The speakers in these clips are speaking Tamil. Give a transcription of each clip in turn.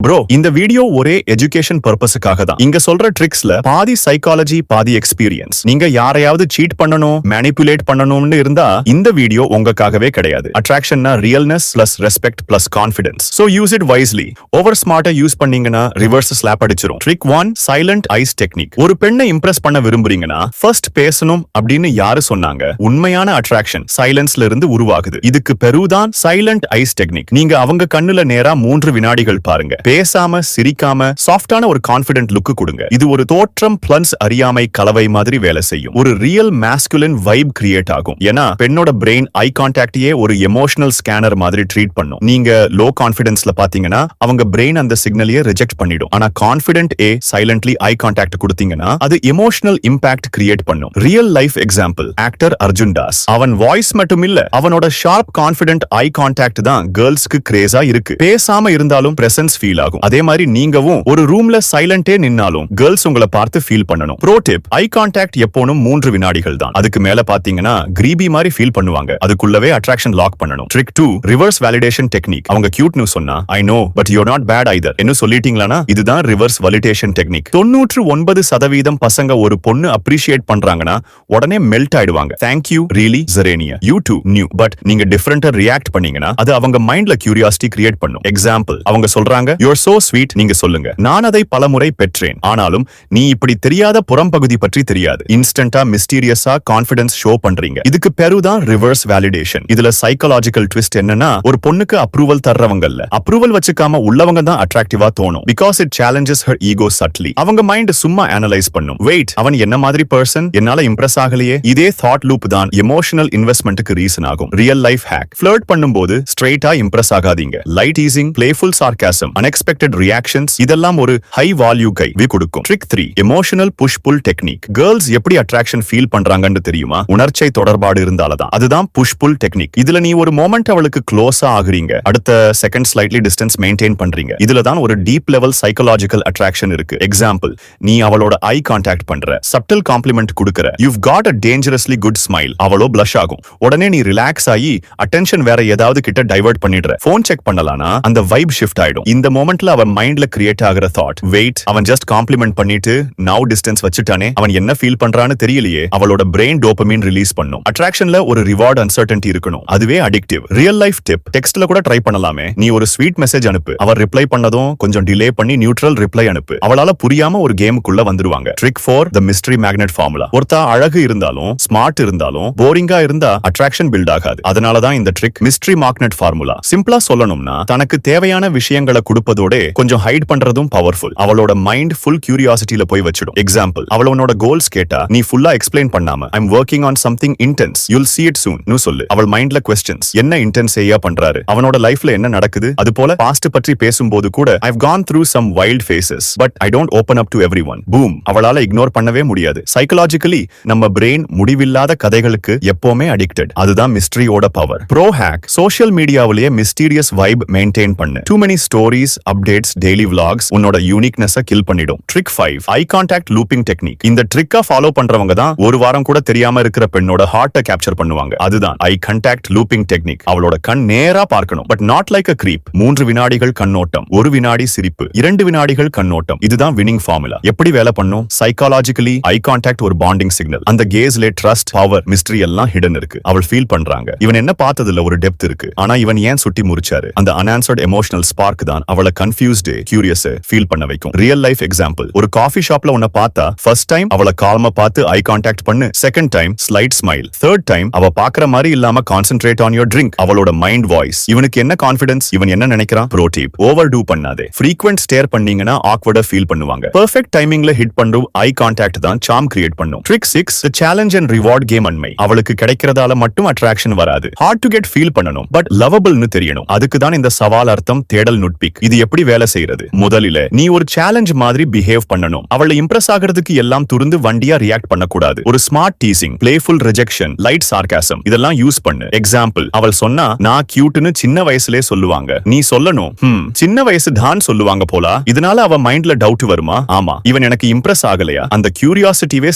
ப்ரோ, இந்த வீடியோ ஒரே எஜுகேஷன் பர்பஸுக்காக தான். இங்க சொல்ற ட்ரிக்ஸ்ல பாதி சைக்காலஜி, பாதி எக்ஸ்பீரியன்ஸ். நீங்க யாரையாவது சீட் பண்ணணும், மேனிபுலேட் பண்ணணும்னு இருந்தா இந்த வீடியோ உங்களுக்காகவே கிடையாது. அட்ராக்ஷன்னா realness plus respect plus confidence. So use it wisely. Over ஸ்மார்ட்டா யூஸ் பண்ணீங்கன்னா ரிவர்ஸ் ஸ்லாப் அடிச்சிரும். Trick 1, silent eyes technique. ஒரு பெண்ணை இம்ப்ரெஸ் பண்ண விரும்புறீங்கன்னா ஃபர்ஸ்ட் பேசணும் அப்படின்னு யாரு சொன்னாங்க? உண்மையான அட்ராக்ஷன் சைலன்ஸ்ல இருந்து உருவாகுது. இதுக்கு பெருதான் சைலண்ட் ஐஸ் டெக்னிக். நீங்க அவங்க கண்ணுல நேரா 3 வினாடிகள் பாருங்க. பேசாம சிரிக்காம சாஃப்டான ஒரு கான்ஃபிடென்ட் லுக் கொடுங்க. இது ஒரு தோற்றம் பிளஸ் அறியாமை கலவை மாதிரி வேலை செய்யும். ஒரு ரியல் மாஸ்குலின் வைப் கிரியேட் ஆகும். ஏன்னா பெண்ணோட பிரெயின் ஐ கான்டாக்டையே ஒரு எமோஷனல் ஸ்கேனர் மாதிரி ட்ரீட் பண்ணும். நீங்க லோ கான்ஃபிடன்ஸ்ல பாத்தீங்கன்னா அவங்க பிரெயின் அந்த சிக்னலையே ரிஜெக்ட் பண்ணிடும். ஆனா கான்ஃபிடென்ட் சைலண்ட்லி ஐ கான்டாக்ட் கொடுத்தீங்கன்னா அது எமோஷனல் இம்பாக்ட் கிரியேட் பண்ணும். Real life example actor Arjun Das. அவன் வாய்ஸ் மட்டும் இல்ல, அவனோட ஷார்ப் கான்ஃபிடென்ட் ஐ கான்டாக்ட் தான் கேர்ள்ஸ்க்கு கிரேஸா இருக்கு. பேசாம இருந்தாலும் பிரசன்ஸ் ஃபீல் ஆகும். அதே மாதிரி நீங்கவும் ஒரு ரூம்ல சைலண்டே நின்னாலும் கேர்ள்ஸ் உங்களை பார்த்து ஃபீல் பண்ணணும். ப்ரோ டிப்: ஐ கான்டாக்ட் எப்போனும் 3 வினாடிகள் தான். அதுக்கு மேல பாத்தீங்கன்னா கிரீபி மாதிரி ஃபீல் பண்ணுவாங்க. அதுக்குள்ளவே அட்ராக்ஷன் லாக் பண்ணணும். Trick 2, reverse validation technique. அவங்க கியூட்னு சொன்னா I know but you are not bad either என்ன சொல்லிட்டீங்களா? இதுதான் ரிவர்ஸ் வேலிடேஷன் டெக்னிக். 99% பசங்க ஒரு பொண்ணு அப்ரிஷியேட் பண்றாங்கன்னா உடனே மெல்ட் ஆயிடுவாங்க. தேங்க் யூ ரியலி ஜெரேனியா, யூ டு நியூ. பட் நீங்க டிஃபரெண்டா ரியாக்ட் பண்ணீங்கன்னா அது அவங்க மைண்ட்ல கியூரியாசிட்டி கிரியேட் பண்ணும். எக்ஸாம்பிள், அவங்க சொல்றாங்க யூ ஆர் சோ ஸ்வீட். நீங்க சொல்லுங்க நான் அதை பலமுறை பெற்றேன், ஆனாலும் நீ இப்படி தெரியாத புறம்பகுதி பற்றி தெரியாது. இன்ஸ்டன்டா மிஸ்டீரியஸா கான்ஃபிடன்ஸ் ஷோ பண்றீங்க. இதுக்கு பெருதான் ரிவர்ஸ் வேலிடேஷன். இதுல சைக்காலஜிக்கல் ட்விஸ்ட் என்னன்னா, ஒரு பொண்ணுக்கு அப்ரூவல் தர்றவங்கல்ல, அப்ரூவல் வச்சுக்காம உள்ளவங்க தான் அட்ராக்டிவா தோணும். Because it challenges her ego subtly. அவங்க மைண்ட் சும்மா அனலைஸ் பண்ணும். வெயிட், அவன் என்ன மாதிரி பர்சன், என்னால இம்ப்ரெஸ் ஆகலையே. இதே தாட் லூப் தான் எமோஷனல் இன்வெஸ்ட்மெண்ட்க்கு ரீசன் ஆகும். ரியல் லைஃப் ஹேக்: ஃப்ளர்ட் பண்ணும்போது ஸ்ட்ரெயிட்டா இம்ப்ரெஸ் ஆகாதீங்க. Light teasing, playful sarcasm, unexpected reactions இதெல்லாம் ஒரு ஹை வேல்யூ கை கொடுக்கும். Trick 3, emotional push pull technique. Girls எப்படி அட்ராக்ஷன் ஃபீல் பண்றாங்கன்னு தெரியுமா? உணர்ச்சி தொடர்பாடு இருந்தாலதான். அதுதான் புஷ் புல் டெக்னிக். இதுல நீ ஒரு மொமெண்ட் அவளுக்கு க்ளோஸா ஆகுறீங்க, அடுத்த செகண்ட் ஸ்லைட்லி டிஸ்டன்ஸ் மெயின்டைன் பண்றீங்க. இதுல தான் ஒரு டீப் லெவல் சைக்காலஜிக்கல் அட்ராக்ஷன் இருக்கு. எக்ஸாம்பிள், நீ அவளோட ஐ கான்டாக்ட் பண்ற, சப்டல் காம்ப்ளிமெண்ட் கொடுக்கற, you've got a dangerously good smile. அவளோ blush ஆகும். உடனே நீ ரிலாக்ஸ் ஆகி அட்டென்ஷன் வேற ஏதாவது கிட்ட டைவர்ட் பண்ணிடுற. போன் செக் பண்ணலானா அந்த வைப் ஷிஃப்ட் ஆயிடும். இந்த மொமெண்ட்ல அவன் மைண்ட்ல கிரியேட் ஆகிற தாட், வெயிட், அவன் ஜஸ்ட் காம்ப்ளிமெண்ட் பண்ணிட்டு நவ் டிஸ்டன்ஸ் வச்சுட்டானே, அவன் என்ன ஃபீல் பண்றான்னு தெரியலையே. அவளோட பிரெயின் டோபமைன் ரிலீஸ் பண்ணும். அட்ராக்ஷன்ல ஒரு ரிவார்ட் அன்சர்டன்டி இருக்கணும். அதுவே அடிக்டிவ். ரியல் லைஃப் டிப்: டெக்ஸ்ட்ல கூட ட்ரை பண்ணலாமே. நீ ஒரு ஸ்வீட் மெசேஜ் அனுப்பு, அவர் ரிப்ளை பண்ணதும் கொஞ்சம் டிலே பண்ணி நியூட்ரல் ரிப்ளை அனுப்பு. அவளால புரியாம ஒரு கேமுக்குள்ள வந்துருவாங்க. ட்ரிக் 4, தி மிஸ்டரி மேக்னெட் ஃபார்முலா. ஒருத்தா அழகு இருந்தாலும் ஸ்மார்ட் இருந்தாலும் போரிங்கா இருந்தா அட்ராக்ஷன் பில்ட் ஆகாது. அதனாலதான் இந்த ட்ரிக் மிஸ்டரி மேக்னெட் ஃபார்முலா. சிம்பிளா சொல்லணும்னா, தனக்கு தேவையான விஷயங்களை கொடுப்பதோட கொஞ்சம் ஹைட் பண்றதும் பவர்ஃபுல். அவளோட மைண்ட் ஃபுல் கியூரியாசிட்டில போய் வச்சிடும். எக்ஸாம்பிள், அவளோட கோல்ஸ் கேட்டா நீ ஃபுல்லா எக்ஸ்பிளைன் பண்ணாம I am working on something intense, you will see it soon னு சொல்லு. அவள் மைண்ட்ல क्वेश्चंस, என்ன இன்டென்ஸ் ஏயா பண்றாரு, அவனோட லைஃப்ல என்ன நடக்குது. அது போல பாஸ்ட் பற்றி பேசும்போது கூட I have gone through some wild phases but I don't open up to everyone. Boom, அவளால இக்னோர் பண்ணவே முடியாது. சைக்காலஜிக்கலி நம்ம பிரெயின் முடிவில்லாத கதைகளுக்கு எப்பவுமே அடிக்டட். அதுதான் மிஸ்டரியோட பவர். ப்ரோ ஹேக்: சோஷியல் மீடியாவிலேயே மிஸ்டீரியஸ் வைப் மெயின்டைன் பண்ணு. too many stories, updates, daily vlogs உன்னோட யூனிக்னஸை கில் பண்ணிடும். Trick 5, eye contact looping technique. இந்த ட்ரிக்கா ஃபாலோ பண்றவங்க தான் ஒரு வாரம் கூட தெரியாம இருக்கிற பெண்ணோட ஹார்ட்டை கேப்சர் பண்ணுவாங்க. அதுதான் ஐ கான்டாக்ட் லூப்பிங் டெக்னிக். அவளோட கண் நேரா பார்க்கணும், but not like a creep. 3 வினாடிகள் கண்ணோட்டம், 1 வினாடி சிரிப்பு, 2 வினாடிகள் கண்ணோட்டம். இதுதான் வினிங் ஃபார்முலா. எப்படி வேலை பண்ணும்? சைக்காலஜிக்கலி ஐ கான்டாக்ட் ஒரு பாண்டிங் சிக்னல். அந்த கேஸ்ல ட்ரஸ்ட், பவர், மிஸ்டரி எல்லாம் ஹிடன் இருக்கு. அவள் ஃபீல் பண்றாங்க, இவன் என்ன பார்த்ததுல ஒரு டெப்த் இருக்கு, ஆனா இவன் ஏன் சுட்டி முறிச்சாரு. அந்த அன்ஆன்சர்ட் எமோஷனல் ஸ்பார்க் தான் அவளை கன்ஃபியூஸ்ட், கியூரியஸ் ஃபீல் பண்ண வைக்கும். ரியல் லைஃப் எக்ஸாம்பிள், ஒரு காஃபி ஷாப்ல உன்னை பார்த்தா ஃபர்ஸ்ட் டைம் அவளை கால்மா பார்த்து ஐ கான்டாக்ட் பண்ணு. Second time slight smile. Third time அவ பாக்குற மாதிரி இல்லாம கான்சென்ட்ரேட் ஆன் யுவர் ட்ரிங்க். அவளோட மைண்ட் வாய்ஸ், இவனுக்கு என்ன கான்ஃபிடன்ஸ், இவன் என்ன நினைக்கிறான். ப்ரோ டிப்: ஓவர் டூ பண்ணாதே. ஃப்ரீக்வென்ட் ஸ்டேர் பண்ணீங்கன்னா ஆக்வர்டா ஃபீல் பண்ணுவாங்க. பெர்ஃபெக்ட் டைமிங்ல ஹிட் பண்ற ஐ கான்டாக்ட் தான் சார்ம் கிரியேட் பண்ணும். Trick 6, the challenge and reward game. அண்மை அவளுக்கு கிடைக்கிறதால மட்டும் அட்ராக்ஷன் வராது. ஹார்ட் டு கெட் ஃபீல் பண்ணணும், பட் லவபிள்னு தெரியணும். அதுக்கு தான் இந்த சவால், அர்த்தம், தேடல், நுட்பிக். இது எப்படி வேலை செய்யறது? முதலில நீ ஒரு சேலஞ்ச் மாதிரி பிஹேவ் பண்ணணும். அவளை இம்ப்ரெஸ் ஆகிறதுக்கு எல்லாம் துருந்து வண்டியா ரியாக்ட் பண்ணக்கூடாது. ஒரு smart teasing, playful rejection, light sarcasm இதெல்லாம் யூஸ் பண்ணு. எக்ஸாம்பிள், அவள் சொன்னா நான் கியூட்னு சின்ன வயசுலே சொல்லுவாங்க, நீ சொல்லணும் சின்ன வயசு தான் சொல்லுவாங்க போலா. இதனால அவ மைண்ட்ல டவுட் வருமா? ஆமா, இவன் எனக்கு இம்ப்ரெஸ் ஆகலையா? அந்த கியூரியாசிட்டிவே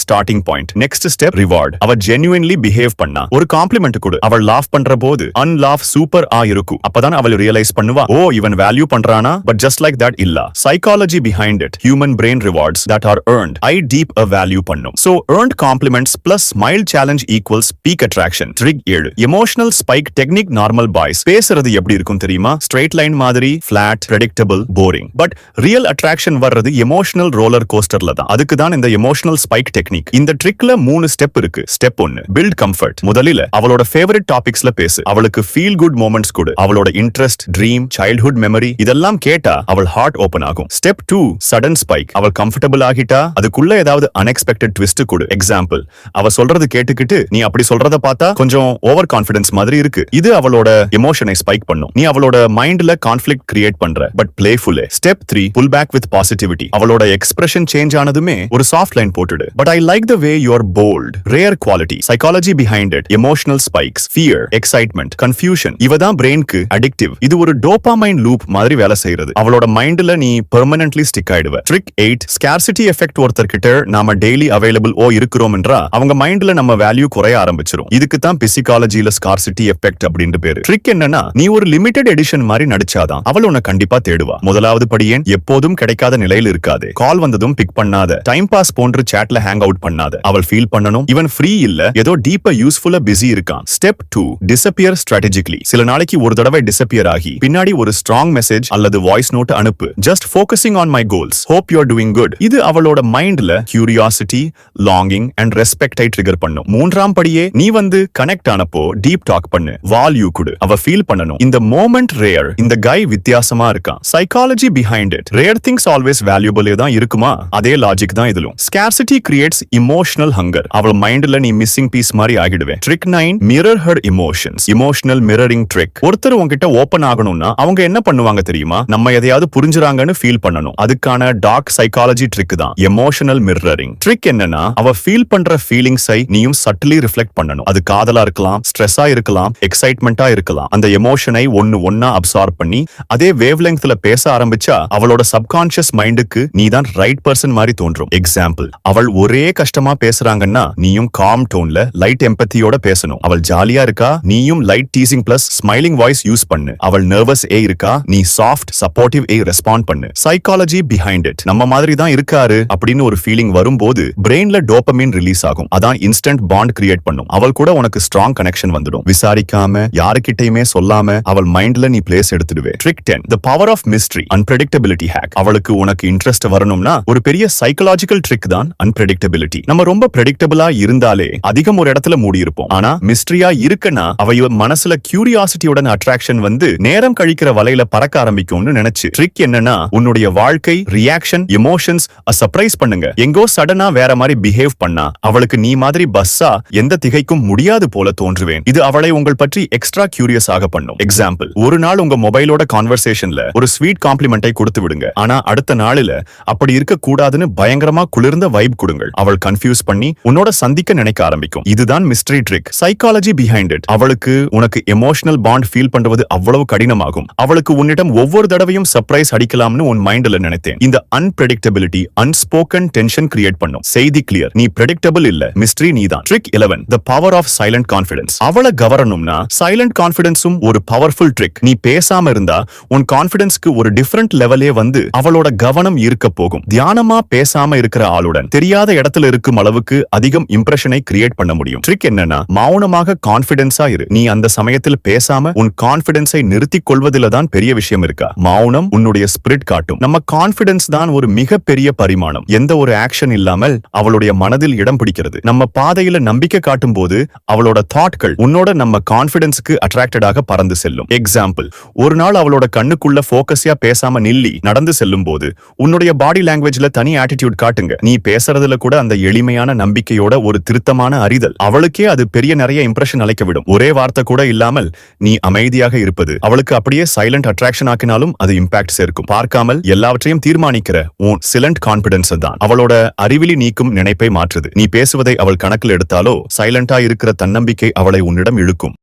starting point. Next step, reward. அவ ஜென்யூன்லி பிஹேவ் பண்ணா ஒரு காம்ப்ளிமெண்ட் கொடு. அவள் லாஃப் பண்ற போது அன்லாஃப் சூப்பர் இருக்கும். அப்பதான் அவள் ரியலைஸ் பண்ணுவா, ஓ இவன் வேல்யூ பண்றானா, but just like that illa. Psychology behind it, human brain rewards that are earned. I deep a value pannum. So earned compliments plus mild challenge equals peak attraction. Trig 7. Emotional spike technique normal boys. பேசுறது எப்படி இருக்கும் தெரியுமா? Straight line மாதிரி, flat, predictable, boring. But real attraction வர்றது emotional roller coasterல தான். அதுக்கு தான் இந்த emotional spike technique. இந்த ட்ரிக்ல 3 ஸ்டெப் இருக்கு. Step 1 build comfort. முதலில அவளோட ஃபேவரட் டாபிக்ஸ்ல பேசு. அவளுக்கு feel good moments கொடு. அவளோட interest, dream, childhood memory இதெல்லாம் கேட்டா அவள் ஹார்ட் ஓபன் ஆகும். Step 2 sudden spike. அவள் கம்ஃபர்டபிள் ஆகிட்டா அதுக்குள்ள ஏதாவது unexpected twist கொடு. எக்ஸாம்பிள், அவ சொல்றது கேட்டுக்கிட்டு நீ அப்படி சொல்றத பார்த்தா கொஞ்சம் ஓவர் கான்ஃபிடன்ஸ் மாதிரி இருக்கு. இது அவளோட எமோஷனை ஸ்பைக் பண்ணும். நீ அவளோட மைண்ட்ல கான்ஃபிளிக்ட் கிரியேட் பண்ற, but playful. Step 3 pull back with positivity. அவளோட எக்ஸ்பிரஷன் சேஞ்ச் ஆனதுமே ஒரு சாஃப்ட் லைன் போட்டுடு. But I like the way you are bold. Rare quality. Psychology behind it, emotional spikes, fear, excitement, confusion இவதான் பிரெயினுக்கு அடிக்டிவ். இது ஒரு டோபாமைன் லூப் மாதிரி வேலை செய்யறது. அவளோட மைண்ட்ல நீ பெர்மனன்ட்லி ஸ்டிக் ஆயிடுவ. Trick 8 scarcity effect. ஒருத்தர்கிட்ட நாம டெய்லி அவைலபிள் இருக்கிறோம் என்றா அவங்க மைண்ட்ல நம்ம வேல்யூ குறைய ஆரம்பிச்சிரும். இதுக்கு தான் பிசிகாலஜில ஸ்கார்சிட்டி எஃபெக்ட் அப்படின்னு பேரு. ட்ரிக் என்னன்னா, நீ ஒரு லிமிடெட் எடிஷன் மாதிரி நடிச்சாதான் அவள் உன்னை கண்டிப்பா தேடுவா. முதலாவது படியேன், எப்போதும் கிடைக்காத நிலையில் இருக்காது. கால் வந்ததும் பிக் பண்ணாத, டைம் பாஸ் போன்று சாட்ல ஹேங் அவுட் பண்ணாத. அவள் ஃபீல் பண்ணணும் இவன் ஃப்ரீ இல்ல, ஏதோ டீப்பா யூஸ்ஃபுல்லா பிஸி இருக்கான். Step 2 disappear strategically. சில நாளைக்கு ஒரு தடவை டிசப்பியர் ஆகி பின்னாடி ஒரு ஸ்ட்ராங் மெசேஜ் அல்லது வாய்ஸ் நோட் அனுப்பு. Just focusing on my goals, hope you are doing good. இது அவளோட மைண்ட்ல கியூரியாசிட்டி, லாங்கிங் அண்ட் ரெஸ்பெக்டை ட்ரிகர் பண்ணும். மூன்றாம் படியே, நீ வந்து கனெக்ட் ஆனப்போ டீப் டாக் பண்ணு, வால்யூ கொடு. அவ ஃபீல் பண்ணணும் இந்த மோமெண்ட் ரேர், இந்த கை வித்தியாசமா இருக்கான். Psychology behind it, rare things always வேல்யூபிளே தான் இருக்குமா? அதே லாஜிக் தான் இதுலும். Scarcity creates emotional hunger. அவள் மைண்ட்ல நீ மிஸ்ஸிங் பீஸ் மாதிரி ஆகிடுவே. Trick 9 mirror her emotions. Emotional mirroring trick. ஒருத்தர் உங்ககிட்ட ஓபன் ஆகணும்னா அவங்க என்ன பண்ணுவாங்க தெரியுமா? நம்ம எதையாவது புரிஞ்சுறாங்கன்னு ஃபீல் பண்ணணும். அதுக்கான டார்க் சைக்காலஜி ட்ரிக் தான் எமோஷனல் மிரரிங். ட்ரிக் என்னன்னா, அவ ஃபீல் பண்ற ஃபீலிங்ஸை நீயும் சட்டிலி ரிஃப்ளெக்ட் பண்ணணும். அது காதலா இருக்கலாம், ஸ்ட்ரெஸ்ஸா இருக்கலாம், எக்ஸைட்மெண்டா இருக்கலாம். அந்த எமோஷனை ஒன்னா அப்சார்ப் பண்ணி அதே வேவ் லெங்த்ல பேச ஆரம்பிச்சா அவளோட சப்கான்ஷியஸ் மைண்டுக்கு நீ தான் ரைட் பர்சன் மாதிரி தோன்றும். எக்ஸாம்பிள், அவள் ஒரே கஷ்டமா பேசுறாங்கன்னா நீயும் காம் டோன்ல லைட் எம்பத்தியோட பேசணும். அவள் ஜாலியா இருக்கா, நீயும் light teasing plus smiling voice use பண்ணு. அவள் நர்வஸ் இருக்கா, நீ சாஃப்ட் சப்போர்ட்டிவ் ரெஸ்பாண்ட் பண்ணு. சைக்காலஜி பிஹைண்ட் இட், நம்ம மாதிரி தான் இருக்காரு அப்படின்னு ஒரு ஃபீலிங் வரும்போது பிரெயின்ல டோபமைன் ரிலீஸ் ஆகும். அதான் இன்ஸ்டன்ட் பாண்ட் கிரியேட் பண்ணும். அவள் கூட உனக்கு ஸ்ட்ராங் கனெக்ஷன் வந்துடும். விசாரிக்காம யாருக்கிட்டையுமே சொல்லாம அவள் மைண்ட்ல நீ பிளேஸ் எடுத்துடுவே. Trick 10 the power of mystery, unpredictability hack. அவளுக்கு உனக்கு இன்ட்ரெஸ்ட் வரணும்னா ஒரு பெரிய சைக்காலஜிக்கல் ட்ரிக் தான் அன்பிரெடிக்டபிலிட்டி. நம்ம ரொம்ப பிரெடிக்டபிளா இருந்தாலே அதிகம் ஒரு இடத்துல மூடி இருப்போம். ஆனா மிஸ்ட்ரியா இருக்குன்னா அவ மனசுல கியூரியாசிட்டியோட அட்ராக்ஷன் வந்து நேரம் கழிக்கிற வலையில பறக்க ஆரம்பிக்கும்னு நினைச்சு. ட்ரிக் என்னன்னா, உன்னுடைய வாழ்க்கை, ரியாக்ஷன், எமோஷன்ஸ் சர்ப்ரைஸ் பண்ணுங்க. எங்கோ சடனா வேற மாதிரி பிஹேவ் பண்ணா அவளுக்கு நீ மாதிரி பஸ்ஸா எந்த திகைக்கும் முடியாது போல தோன்றுவேன். இது அவளை உங்கள் பற்றி எக்ஸ்ட்ரா கியூரியஸ் ஆக பண்ணும். எக்ஸாம்பிள், ஒரு நாள் உங்க மொபைலோட கான்வர்சேஷன்ல ஒரு ஸ்வீட் காம்ப்ளிமெண்டை கொடுத்து விடுங்க. ஆனா அடுத்த நாளில அப்படி இருக்க கூடாதுன்னு பயங்கரமா குளிர்ந்த வைப் கொடுங்கள். அவள் கன்ஃபியூஸ் பண்ணி உன்னோட சந்திக்க நினைக்க ஆரம்பிக்கும். இதுதான் mystery trick. Psychology behind it, அவளுக்கு உனக்கு எமோஷனல் பாண்ட் ஃபீல் பண்றது அவ்வளவு கடினமாகும். அவளுக்கு உன்னிடம் ஒவ்வொரு தடவையும் சர்ப்ரைஸ் அடிக்கலாம்னு உன் மைண்ட்ல நினைத்தேன். இந்த அன்பிரெடிக்டபிலிட்டி அன்ஸ்போக்கன் டென்ஷன் கிரியேட் பண்ணும். செய்தி கிளியர், நீ பிரெடிக்டபிள் இல்ல, மிஸ்ட்ரி நீதான். Trick 11 the power of silent confidence. அவளை கவரணும்னா சைலண்ட் கான்ஃபிடன்ஸும் ஒரு பவர்ஃபுல் ட்ரிக். நீ பேசாம இருந்தா உன் கான்ஃபிடன்ஸ்க்கு ஒரு டிஃபரண்ட் லெவலே வந்து அவளோட கவனம் ஈர்க்க போகும். தியானமா பேசாம இருக்கிற ஆளுடன் தெரியாத இடத்துல இருக்கும் அளவுக்கு அதிகம் இம்ப்ரெஷனை கிரியேட் பண்ண முடியும். ட்ரிக் என்னன்னா, மௌனமாக கான்ஃபிடன்ஸா இரு. நீ அந்த சமயத்தில் பேசாம உன் கான்ஃபிடன்ஸை நிறுத்திக் கொள்வதில தான் பெரிய விஷயம் இருக்கா. மௌனம் உன்னுடைய ஸ்பிரிட் காட்டும். நம்ம கான்ஃபிடன்ஸ் தான் ஒரு மிகப்பெரிய பரிமாணம். எந்த ஒரு ஆக்ஷன் இல்லாமல் அவளுடைய மனதில் இடம் பிடிக்கிறது. நம்ம பாதையில நம்பிக்கை காட்டும் போது அவளோட தாட்கள் உன்னோட நம்ம கான்ஃபிடன்ஸ்க்கு அட்ராக்டடாக பறந்து செல்லும். எக்ஸாம்பிள், ஒரு நாள் அவளோட கண்ணுக்குள்ள போக்கஸியா பேசாம நில்லி நடந்து செல்லும் போது உன்னுடைய பாடி லாங்குவேஜ்ல தனி ஆட்டிடியூட் காட்டுங்க. நீ பேசுறதுல கூட அந்த எளிமையான நம்பிக்கையோட ஒரு திருத்தமான அறிதல் அவளுக்கே அது பெரிய நிறைய இம்ப்ரெஷன் அளிக்க விடும். ஒரே வார்த்தை கூட இல்லாமல் நீ அமைதியாக இருப்பது அவளுக்கு அப்படியே சைலண்ட் அட்ராக்ஷன் ஆக்கினாலும் அது இம்பாக்ட் சேர்க்கும். பார்க்காமல் எல்லாவற்றையும் தீர்மானிக்கிற உன் சிலண்ட் கான்ஃபிடன்ஸ் தான் அவளோட அறிவிலி நீக்கும் நினைப்பை மாற்றுது. நீ பேசுவதை அவள் கணக்கில் எடுத்தாலோ சைலண்டா இருக்கிற தன்னம்பிக்கை அவளை உன்னிடம் இழுக்கும்.